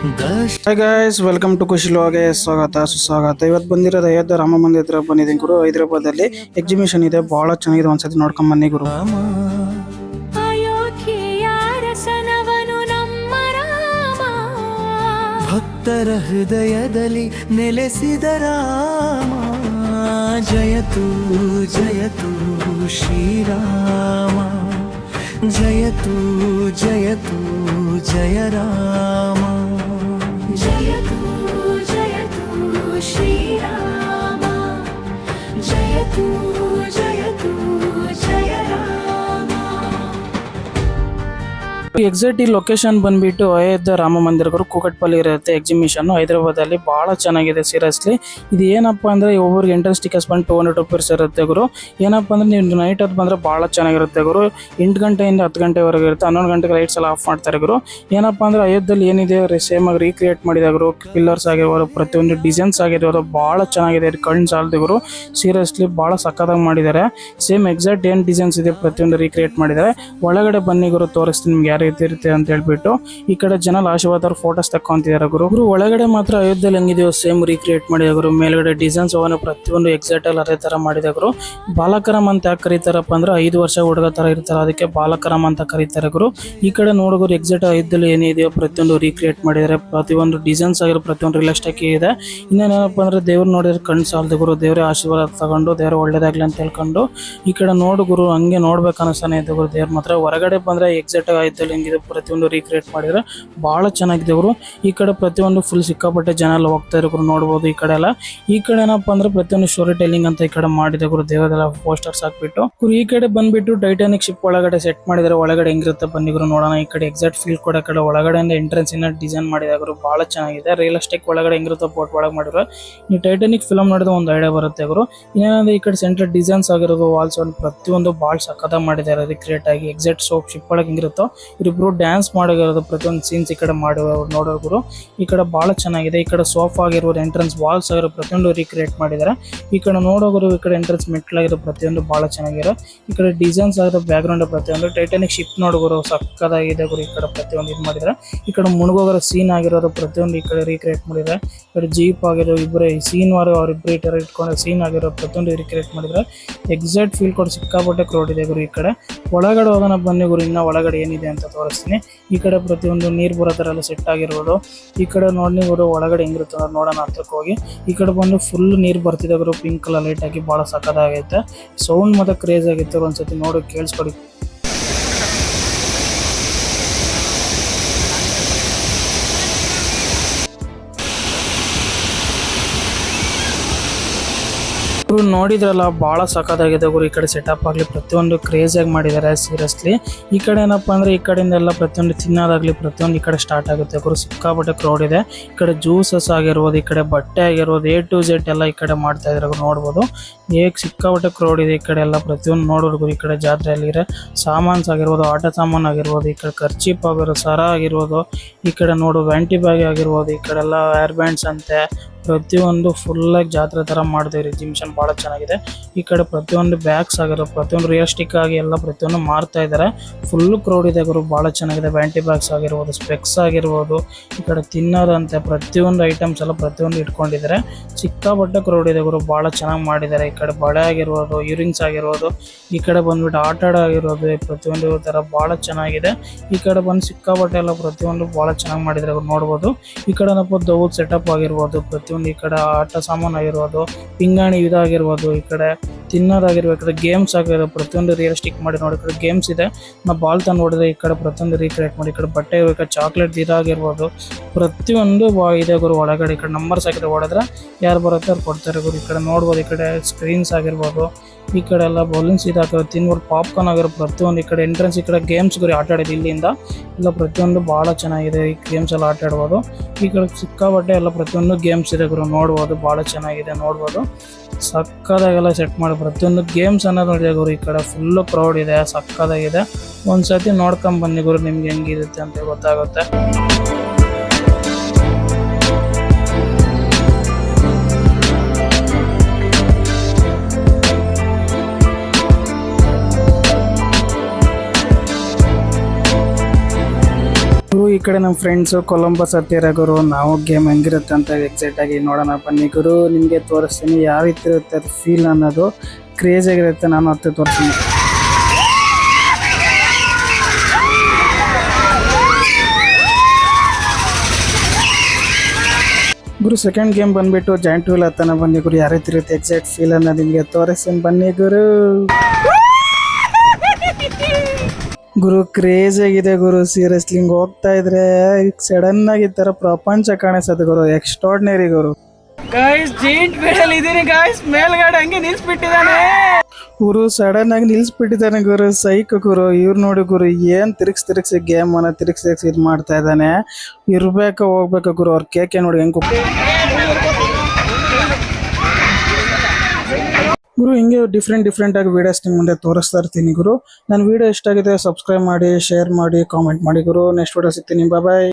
Hi guys, welcome to ಕುಶಿಲೋಗೆ ಸ್ವಾಗತ ಸುಸ್ವಾಗತ. ಇವತ್ತು ಬಂದಿರೋದು ಅಯೋಧ್ಯೆ ರಾಮ ಮಂದಿರ ಹತ್ರ ಬಂದಿದ್ದೀನಿ ಗುರು. ಹೈದರಾಬಾದಲ್ಲಿ ಎಕ್ಸಿಬಿಷನ್ ಇದೆ, ಬಹಳ ಚೆನ್ನಾಗಿದೆ. ಒಂದ್ಸತಿ ನೋಡ್ಕೊಂಡ್ ಬನ್ನಿ ಗುರು. ಭಕ್ತರ ಹೃದಯದಲ್ಲಿ ನೆಲೆಸಿದ ರಾಮ, ಜಯತು ಜಯತು ಶ್ರೀರಾಮ, ಜಯತು ಜಯತು ಜಯ ರಾಮ, ಜಯತು ಜಯತು ಶ್ರೀರಾಮ, ಜಯತು ಜಯತು ಜಯ ರಾಮ. ಎಕ್ಸಾಕ್ಟ್ ಈ ಲೊಕೇಶನ್ ಬಂದ್ಬಿಟ್ಟು ಅಯೋಧ್ಯೆ ರಾಮ ಮಂದಿರ ಗುರು, ಕೂಕಟ್ಪಲ್ಲಿ ಇರುತ್ತೆ ಎಕ್ಸಿಬಿಷನ್ ಹೈದರಾಬಾದಲ್ಲಿ. ಬಹಳ ಚೆನ್ನಾಗಿದೆ ಸೀರಿಯಸ್ಲಿ. ಇದು ಏನಪ್ಪಾ ಅಂದ್ರೆ ಒಬ್ಬರಿಗೆ ಎಂಟ್ರೆನ್ಸ್ ಟಿಕೆಟ್ಸ್ ಬಂದು 200 ರೂಪೀಸ್ ಇರುತ್ತೆ ಗುರು. ಏನಪ್ಪಾ ಅಂದ್ರೆ ನೀವು ನೈಟ್ ಹೊತ್ತು ಬಂದ್ರೆ ಬಹಳ ಚೆನ್ನಾಗಿರುತ್ತೆ ಗುರು. 8 ಗಂಟೆಯಿಂದ 10 ಗಂಟೆವರೆಗೆ ಇರುತ್ತೆ. 11 ಗಂಟೆಗೆ ಲೈಟ್ಸ್ ಎಲ್ಲ ಆಫ್ ಮಾಡ್ತಾರೆ ಗುರು. ಏನಪ್ಪಾ ಅಂದ್ರೆ ಅಯೋಧ್ಯೆಯಲ್ಲಿ ಏನಿದೆ ಸೇಮ್ ಆಗಿ ರೀಕ್ರಿಯೇಟ್ ಮಾಡಿದ ಗುರು. ಪಿಲ್ಲರ್ಸ್ ಆಗಿರ್ಬೋದು, ಪ್ರತಿಯೊಂದು ಡಿಸೈನ್ಸ್ ಆಗಿರ್ಬೋದು ಬಹಳ ಚೆನ್ನಾಗಿದೆ. ಕಣ್ಣು ಸಾಲದು ಗುರು, ಸೀರಿಯಸ್ಲಿ ಬಹಳ ಸಕ್ಕತ್ತಾಗಿ ಮಾಡಿದ್ದಾರೆ. ಸೇಮ್ ಎಕ್ಸಾಕ್ಟ್ ಏನ್ ಡಿಸೈನ್ಸ್ ಇದೆ ಪ್ರತಿಯೊಂದು ರೀಕ್ರಿಯೇಟ್ ಮಾಡಿದ್ದಾರೆ. ಒಳಗಡೆ ಬನ್ನಿ ಗುರು, ತೋರಿಸ್ತೀನಿ ನಿಮ್ಗೆ ಯಾವ ರೀತಿ ಇರುತ್ತೆ ಅಂತ ಹೇಳ್ಬಿಟ್ಟು. ಈ ಕಡೆ ಜನ ಆಶೀರ್ವಾದ ಫೋಟೋಸ್ ತಕೊಂತಿದ್ದಾರೆ ಗುರು. ಒಳಗಡೆ ಮಾತ್ರ ಅಯೋಧ್ಯೆಯಲ್ಲಿ ಹೆಂಗಿದೆಯೋ ಸೇಮ್ ರೀಕ್ರಿಯೇಟ್ ಮಾಡಿದ ಗುರು. ಮೇಲ್ಗಡೆ ಡಿಸೈನ್ಸ್ ಅವನು ಪ್ರತಿಯೊಂದು ಎಕ್ಸಾಕ್ಟ್ ಅಲ್ಲಿ ಅದೇ ತರ ಮಾಡಿದ ಗುರು. ಬಾಲಕರಾಮ್ ಅಂತ ಯಾಕೆ ಕರೀತಾರಪ್ಪ ಅಂದ್ರೆ 5 ವರ್ಷ ಹುಡುಗ ತರ ಇರ್ತಾರೆ, ಅದಕ್ಕೆ ಬಾಲಕರಾಮ್ ಅಂತ ಕರೀತಾರೆ ಗುರು. ಈ ಕಡೆ ನೋಡಿದ್ರು ಎಕ್ಸಾಕ್ಟ್ ಅಯೋಧ್ಯೆಯಲ್ಲಿ ಏನಿದೆಯೋ ಪ್ರತಿಯೊಂದು ರೀಕ್ರಿಯೇಟ್ ಮಾಡಿದ್ದಾರೆ. ಪ್ರತಿಯೊಂದು ಡಿಸೈನ್ಸ್ ಆಗಿರೋ ಪ್ರತಿಯೊಂದು ರಿಯಲಿಸ್ಟಿಕ್ ಇದೆ. ಇನ್ನೇನಪ್ಪ ಅಂದ್ರೆ ದೇವ್ರು ನೋಡಿದ್ರೆ ಕಣ್ಣು ಸಾಲದು ಗುರು. ದೇವರೇ ಆಶೀರ್ವಾದ ತಗೊಂಡು ದೇವ್ರ ಒಳ್ಳೇದಾಗ್ಲಿ ಅಂತ ಹೇಳ್ಕೊಂಡು ಈ ಕಡೆ ನೋಡು ಗುರು. ಹಂಗೆ ನೋಡ್ಬೇಕು ಅನಿಸ್ತಾನೆ ಇದೆ ಗುರು ದೇವ್ರ ಮಾತ್ರ. ಹೊರಗಡೆ ಬಂದ್ರೆ ಎಕ್ಸಾಕ್ಟ್ ಅಯೋಧ್ಯೆಯಲ್ಲಿ ಹೆಂಗಿದೆ ಪ್ರತಿಯೊಂದು ರೀಕ್ರಿಯೇಟ್ ಮಾಡಿದ್ರೆ ಬಹಳ ಚೆನ್ನಾಗಿದೆ ಗುರು. ಈ ಕಡೆ ಪ್ರತಿಯೊಂದು ಫುಲ್ ಸಿಕ್ಕಾಪಟ್ಟೆ ಜನ ಎಲ್ಲ ಹೋಗ್ತಾ ಇರೋ ಗುರು, ನೋಡ್ಬೋದು. ಈ ಕಡೆ ಎಲ್ಲ ಈ ಕಡೆ ಏನಪ್ಪಾ ಅಂದ್ರೆ ಪ್ರತಿಯೊಂದು ಸ್ಟೋರಿ ಟೆಲ್ಲಿಂಗ್ ಅಂತ ಈ ಕಡೆ ಮಾಡಿದೆ ಗುರು. ದೇವರೆಲ್ಲ ಪೋಸ್ಟರ್ಸ್ ಹಾಕ್ಬಿಟ್ಟು ಗುರು. ಈ ಕಡೆ ಬಂದ್ಬಿಟ್ಟು ಟೈಟಾನಿಕ್ ಶಿಪ್ ಒಳಗಡೆ ಸೆಟ್ ಮಾಡಿದರೆ ಒಳಗಡೆ ಹೆಂಗಿರುತ್ತೆ ಬನ್ನಿ ಗುರು ನೋಡೋಣ. ಈ ಕಡೆ ಎಕ್ಸಾಕ್ಟ್ ಫೀಲ್ ಕೊಡೋ ಕಡೆ ಒಳಗಡೆಯಿಂದ ಎಂಟ್ರೆನ್ಸ್ ಇನ್ನ ಡಿಸೈನ್ ಮಾಡಿದ ಗುರು. ಬಹಳ ಚೆನ್ನಾಗಿದೆ. ರಿಯಲಿಸ್ಟಿಕ್ ಒಳಗಡೆ ಹೆಂಗಿರುತ್ತೆ ಬೋಟ್ ಒಳಗೆ ಮಾಡಿರೋ. ನೀವು ಟೈಟಾನಿಕ್ ಫಿಲಮ್ ನೋಡಿದ್ರೆ ಒಂದು ಐಡಿಯಾ ಬರುತ್ತೆ ಗುರು. ಇನ್ನೇನಂದ್ರೆ ಈ ಕಡೆ ಸೆಂಟ್ರಲ್ ಡಿಸೈನ್ಸ್ ಆಗಿರೋದು ವಾಲ್ಸ್ ಒಂದು ಪ್ರತಿಯೊಂದು ಬಹಳ ಸಕ್ಕತ್ತಾಗಿ ಮಾಡಿದ್ದಾರೆ ರೀಕ್ರಿಯೇಟ್ ಆಗಿ. ಎಕ್ಸಾಕ್ಟ್ ಸೋಪ್ ಶಿಪ್ ಒಳಗೆ ಹೆಂಗಿರುತ್ತೋ ಇವರಿಬ್ರು ಡ್ಯಾನ್ಸ್ ಮಾಡಿರೋದು ಪ್ರತಿಯೊಂದು ಸೀನ್ಸ್ ಈ ಕಡೆ ಮಾಡಿರೋರು ನೋಡೋ ಗುರು. ಈ ಕಡೆ ಬಹಳ ಚೆನ್ನಾಗಿದೆ. ಈ ಕಡೆ ಸೋಫಾ ಆಗಿರ್ಬೋದು, ಎಂಟ್ರೆನ್ಸ್ ವಾಲ್ಸ್ ಆಗಿರೋ ಪ್ರತಿಯೊಂದು ರೀಕ್ರಿಯೇಟ್ ಮಾಡಿದ್ದಾರೆ. ಈ ಕಡೆ ನೋಡೋರು ಈ ಕಡೆ ಎಂಟ್ರೆನ್ಸ್ ಮೆಟ್ಲಾಗಿರೋ ಪ್ರತಿಯೊಂದು ಬಹಳ ಚೆನ್ನಾಗಿರೋ. ಈ ಕಡೆ ಡಿಸೈನ್ಸ್ ಆಗಿರೋ ಬ್ಯಾಕ್ ಗ್ರೌಂಡ್ ಪ್ರತಿಯೊಂದು ಟೈಟಾನಿಕ್ ಶಿಪ್ ನೋಡೋರು ಸಕ್ಕದಾಗಿದೆ ಗುರು. ಈ ಕಡೆ ಪ್ರತಿಯೊಂದು ಇದು ಮಾಡಿದ್ರೆ. ಈ ಕಡೆ ಮುಳುಗೋಗರ ಸೀನ್ ಆಗಿರೋದು ಪ್ರತಿಯೊಂದು ಈ ಕಡೆ ರೀಕ್ರಿಯೇಟ್ ಮಾಡಿದ್ರೆ. ಈ ಕಡೆ ಜೀಪ್ ಆಗಿರೋ ಇಬ್ಬರೇ ಸೀನ್ ವಾರು ಅವರಿಬ್ಬರು ಈ ತರ ಇಟ್ಕೊಂಡು ಸೀನ್ ಆಗಿರೋ ಪ್ರತಿಯೊಂದು ರೀಕ್ರಿಯೇಟ್ ಮಾಡಿದ್ರೆ. ಎಕ್ಸಾಕ್ಟ್ ಫೀಲ್ ಕೊಟ್ಟು ಸಿಕ್ಕಾಪಟ್ಟೆ ಕ್ರೌಡ್ ಇದೆ ಗುರು. ಈ ಕಡೆ ಒಳಗಡೆ ಹೋಗೋಣ ಬನ್ನಿ ಗುರು. ಇನ್ನ ಒಳಗಡೆ ಏನಿದೆ ಅಂತ ತೋರಿಸ್ತೀನಿ. ಈ ಕಡೆ ಪ್ರತಿಯೊಂದು ನೀರು ಬರೋ ತರ ಎಲ್ಲ ಸೆಟ್ ಆಗಿರ್ಬೋದು. ಈ ಕಡೆ ನೋಡಿ ಗುರು ಒಳಗಡೆ ಹೆಂಗಿರುತ್ತೆ ನೋಡೋಣ ಹತ್ರಕ್ಕೆ ಹೋಗಿ. ಈ ಕಡೆ ಬಂದು ಫುಲ್ ನೀರು ಬರ್ತಿದೆ ಗುರು. ಪಿಂಕ್ ಕಲರ್ ಲೈಟ್ ಆಗಿ ಬಹಳ ಸಕ್ಕದಾಗೈತೆ. ಸೌಂಡ್ ಮತ್ತೆ ಕ್ರೇಜ್ ಆಗಿತ್ತು. ಒಂದ್ಸತಿ ನೋಡಿ ಕೇಳಿಸ್ಕೊಡಿ. ನೋಡಿದ್ರಲ್ಲ ಬಹಳ ಸಕ್ಕತ್ತಾಗಿದೆ ಗುರು. ಈ ಕಡೆ ಸೆಟಪ್ ಆಗ್ಲಿ ಪ್ರತಿಯೊಂದು ಕ್ರೇಜ್ ಆಗಿ ಮಾಡಿದ್ದಾರೆ ಸೀರಿಯಸ್ಲಿ. ಈ ಕಡೆ ಏನಪ್ಪಾ ಅಂದ್ರೆ ಈ ಕಡೆಯಿಂದ ಎಲ್ಲ ಪ್ರತಿಯೊಂದು ತಿನ್ನೋದಾಗ್ಲಿ ಪ್ರತಿಯೊಂದು ಈ ಕಡೆ ಸ್ಟಾರ್ಟ್ ಆಗುತ್ತೆ ಗುರು. ಸಿಕ್ಕಾಪಟ್ಟೆ ಕ್ರೌಡ್ ಇದೆ. ಈ ಕಡೆ ಜ್ಯೂಸಸ್ ಆಗಿರ್ಬೋದು, ಈ ಕಡೆ ಬಟ್ಟೆ ಆಗಿರ್ಬೋದು, A to Z ಎಲ್ಲ ಈ ಕಡೆ ಮಾಡ್ತಾ ಇದ್ರೆ ನೋಡ್ಬೋದು. ಹೇಗ್ ಸಿಕ್ಕಾಪಟ್ಟೆ ಕ್ರೌಡ್ ಇದೆ ಈ ಕಡೆ ಎಲ್ಲ ಪ್ರತಿಯೊಂದು ನೋಡೋದು. ಈ ಕಡೆ ಜಾತ್ರೆಯಲ್ಲಿ ಇರೋ ಸಾಮಾನ್ಸ್ ಆಗಿರ್ಬೋದು, ಆಟ ಸಾಮಾನು ಆಗಿರ್ಬೋದು, ಈ ಕಡೆ ಖರ್ಚೀಪ್ ಆಗಿರೋ ಸರ ಆಗಿರ್ಬೋದು, ಈ ಕಡೆ ನೋಡು ವ್ಯಾಂಟಿ ಬ್ಯಾಗ್ ಆಗಿರ್ಬೋದು, ಈ ಕಡೆ ಎಲ್ಲ ಹೇರ್ ಬ್ಯಾಂಡ್ಸ್ ಅಂತೆ ಪ್ರತಿಯೊಂದು ಫುಲ್ ಆಗಿ ಜಾತ್ರೆ ತರ ಮಾಡಿದೆ ಎಕ್ಸಿಬಿಷನ್. ಬಹಳ ಚೆನ್ನಾಗಿದೆ. ಈ ಕಡೆ ಪ್ರತಿಯೊಂದು ಬ್ಯಾಗ್ಸ್ ಆಗಿರೋ ಪ್ರತಿಯೊಂದು ರಿಯಲಿಸ್ಟಿಕ್ ಆಗಿ ಎಲ್ಲ ಪ್ರತಿಯೊಂದು ಮಾರ್ತಾ ಇದ್ದಾರೆ. ಫುಲ್ ಕ್ರೌಡ್ ಇದೆ ಗುರು. ಬಹಳ ಚೆನ್ನಾಗಿದೆ. ವ್ಯಾಂಟಿ ಬ್ಯಾಗ್ಸ್ ಆಗಿರ್ಬೋದು, ಸ್ಪೆಕ್ಸ್ ಆಗಿರ್ಬೋದು, ಈ ಕಡೆ ತಿನ್ನೋದಂತೆ ಪ್ರತಿಯೊಂದು ಐಟಮ್ಸ್ ಎಲ್ಲ ಪ್ರತಿಯೊಂದು ಇಟ್ಕೊಂಡಿದ್ದಾರೆ. ಸಿಕ್ಕಾಪಟ್ಟೆ ಕ್ರೌಡ್ ಇದೆ ಗುರು. ಬಹಳ ಚೆನ್ನಾಗಿ ಮಾಡಿದ್ದಾರೆ. ಈ ಕಡೆ ಬಳೆ ಆಗಿರ್ಬೋದು, ಇಯರಿಂಗ್ಸ್ ಆಗಿರ್ಬೋದು, ಈ ಕಡೆ ಬಂದ್ಬಿಟ್ಟು ಆಟ ಆಡ ಆಗಿರ್ಬೋದು, ಪ್ರತಿಯೊಂದು ತರ ಬಹಳ ಚೆನ್ನಾಗಿದೆ. ಈ ಕಡೆ ಬಂದು ಸಿಕ್ಕಾಪಟ್ಟೆ ಎಲ್ಲ ಪ್ರತಿಯೊಂದು ಬಹಳ ಚೆನ್ನಾಗಿ ಮಾಡಿದ್ದಾರೆ ನೋಡ್ಬೋದು. ಈ ಕಡೆ ದೌದ್ ಸೆಟಪ್ ಆಗಿರ್ಬೋದು, ಪ್ರತಿಯೊಂದು ಈ ಕಡೆ ಆಟ ಸಾಮಾನು ಆಗಿರ್ಬೋದು, ಪಿಂಗಾಣಿ ಇದಾಗಿರ್ಬೋದು, ಈ ಕಡೆ ತಿನ್ನೋದಾಗಿರ್ಬೇಕು, ಗೇಮ್ಸ್ ಆಗಿರೋ ಪ್ರತಿಯೊಂದು ರಿಯಲಿಸ್ಟಿಕ್ ಮಾಡಿ ನೋಡಿ. ಈ ಕಡೆ ಗೇಮ್ಸ್ ಇದೆ. ನಾ ಬಾಲ್ ತಂದು ನೋಡಿದ್ರೆ ಈ ಕಡೆ ಪ್ರತಿಯೊಂದು ರೀಕ್ರಿಯೇಟ್ ಮಾಡಿ. ಈ ಕಡೆ ಬಟ್ಟೆ ಇರಬೇಕು, ಚಾಕ್ಲೇಟ್ ಇದಾಗಿರ್ಬೋದು, ಪ್ರತಿಯೊಂದು ಇದೆ ಗುರು ಒಳಗಡೆ. ಈ ಕಡೆ ನಂಬರ್ಸ್ ಹಾಕಿದ್ರೆ ಹೊಡೆದ್ರೆ ಯಾರು ಬರುತ್ತೆ ಅವ್ರು ಕೊಡ್ತಾರೆ ಗುರು. ಈ ಕಡೆ ನೋಡ್ಬೋದು. ಈ ಕಡೆ ಸ್ಕ್ರೀನ್ಸ್ ಆಗಿರ್ಬೋದು, ಈ ಕಡೆ ಎಲ್ಲ ಬಲೂನ್ಸ್ ಇದಾಕಿರೋ ತಿನ್ಬೋದು, ಪಾಪ್ಕಾರ್ನ್ ಆಗಿರೋ ಪ್ರತಿಯೊಂದು. ಈ ಕಡೆ ಎಂಟ್ರೆನ್ಸ್ ಈ ಕಡೆ ಗೇಮ್ಸ್ ಗುರಿ ಆಟ ಆಡೋದು ಇಲ್ಲಿಂದ ಎಲ್ಲ ಪ್ರತಿಯೊಂದು ಬಹಳ ಚೆನ್ನಾಗಿದೆ. ಈ ಗೇಮ್ಸ್ ಎಲ್ಲ ಆಟ ಆಡ್ಬೋದು. ಈ ಕಡೆ ಸಿಕ್ಕಾಪಟ್ಟೆ ಎಲ್ಲ ಪ್ರತಿಯೊಂದು ಗೇಮ್ಸ್ ಇದೆ ಗುರು. ನೋಡ್ಬೋದು ಬಹಳ ಚೆನ್ನಾಗಿದೆ. ನೋಡ್ಬೋದು ಸಕ್ಕದಾಗೆಲ್ಲ ಸೆಟ್ ಮಾಡಿ ಪ್ರತಿಯೊಂದು ಗೇಮ್ಸ್ ಅನ್ನೋದು ನೋಡಿದೆ ಗುರು. ಈ ಕಡೆ ಫುಲ್ಲು ಕ್ರೌಡ್ ಇದೆ, ಸಕ್ಕದಾಗಿದೆ. ಒಂದ್ಸತಿ ನೋಡ್ಕೊಂಡ್ ಬನ್ನಿ ಗುರು, ನಿಮ್ಗೆ ಹೆಂಗಿರುತ್ತೆ ಅಂತ ಗೊತ್ತಾಗುತ್ತೆ. ಗುರು ಈ ಕಡೆ ನಮ್ಮ ಫ್ರೆಂಡ್ಸು ಕೊಲಂಬಸ್ ಹತ್ತಿರ ಗುರು ನಾವು ಗೇಮ್ ಹೆಂಗಿರುತ್ತೆ ಅಂತ ಎಕ್ಸೈಟ್ ಆಗಿ ನೋಡೋಣ ಬನ್ನಿ ಗುರು. ನಿಮಗೆ ತೋರಿಸ್ತೀನಿ ಯಾವ ರೀತಿ ಇರುತ್ತೆ ಅದು ಫೀಲ್ ಅನ್ನೋದು ಕ್ರೇಜ್ ಆಗಿರುತ್ತೆ. ನಾನು ಹತ್ತು ತೋರಿಸ್ತೀನಿ ಗುರು. ಸೆಕೆಂಡ್ ಗೇಮ್ ಬಂದ್ಬಿಟ್ಟು ಜಾಯಿಂಟ್ ವೀಲ್ ಹತ್ತಾನ ಬನ್ನಿ ಗುರು. ಯಾವ ರೀತಿ ಇರುತ್ತೆ ಎಕ್ಸಾಕ್ಟ್ ಫೀಲ್ ಅನ್ನೋದು ನಿಮಗೆ ತೋರಿಸ್ತೀನಿ ಬನ್ನಿ ಗುರು. ಗುರು ಕ್ರೇಜ್ ಆಗಿದೆ ಗುರು, ಸೀರಿಯಸ್ಲಿ ಹಿಂಗೆ ಹೋಗ್ತಾ ಇದ್ರೆ ಸಡನ್ ಆಗಿ ಈ ತರ ಪ್ರಪಂಚ ಕಾಣಿಸುತ್ತೆ ಗುರು. ಎಕ್ಸ್ಟ್ರಾರ್ಡಿನರಿ ಗುರು. ಗಾಯ್ಸ್ ಜೈಂಟ್ ವೀಲ್ ಇದೀನಿ ಗಾಯ್ಸ್, ಮೇಲ್ಗಡೆ ಹಂಗೆ ನಿಲ್ಸ್ಬಿಟ್ಟಿದ್ದಾನೆ ಗುರು. ಸಡನ್ ಆಗಿ ನಿಲ್ಸ್ಬಿಟ್ಟಿದ್ದಾನೆ ಗುರು, ಸೈಕ್ ಗುರು. ಇವ್ರು ನೋಡಿ ಗುರು ಏನ್ ತಿರುಗಿಸಿ ಗೇಮ್ ಅನ್ನ ತಿರುಗಿಸಿ ಇದು ಮಾಡ್ತಾ ಇದ್ದಾನೆ. ಇರ್ಬೇಕು ಹೋಗ್ಬೇಕು ಗುರು. ಅವ್ರ ಕೇಕೆ ನೋಡಿ ಹೆಂಗ್ ಗುರು. ಹಿಂಗೆ ಡಿಫ್ರೆಂಟ್ ಆಗಿ ವಿಡಿಯೋಸ್ ನಿಮ್ಮ ಮುಂದೆ ತೋರಿಸ್ತಾ ಇರ್ತೀನಿ ಗುರು. ನನ್ನ ವಿಡಿಯೋ ಇಷ್ಟ ಆಗಿದೆ ಸಬ್ಸ್ಕ್ರೈಬ್ ಮಾಡಿ, ಶೇರ್ ಮಾಡಿ, ಕಾಮೆಂಟ್ ಮಾಡಿ ಗುರು. ನೆಕ್ಸ್ಟ್ ವಿಡಿಯೋ ಸಿಗ್ತೀನಿ. ಬಾಯ್.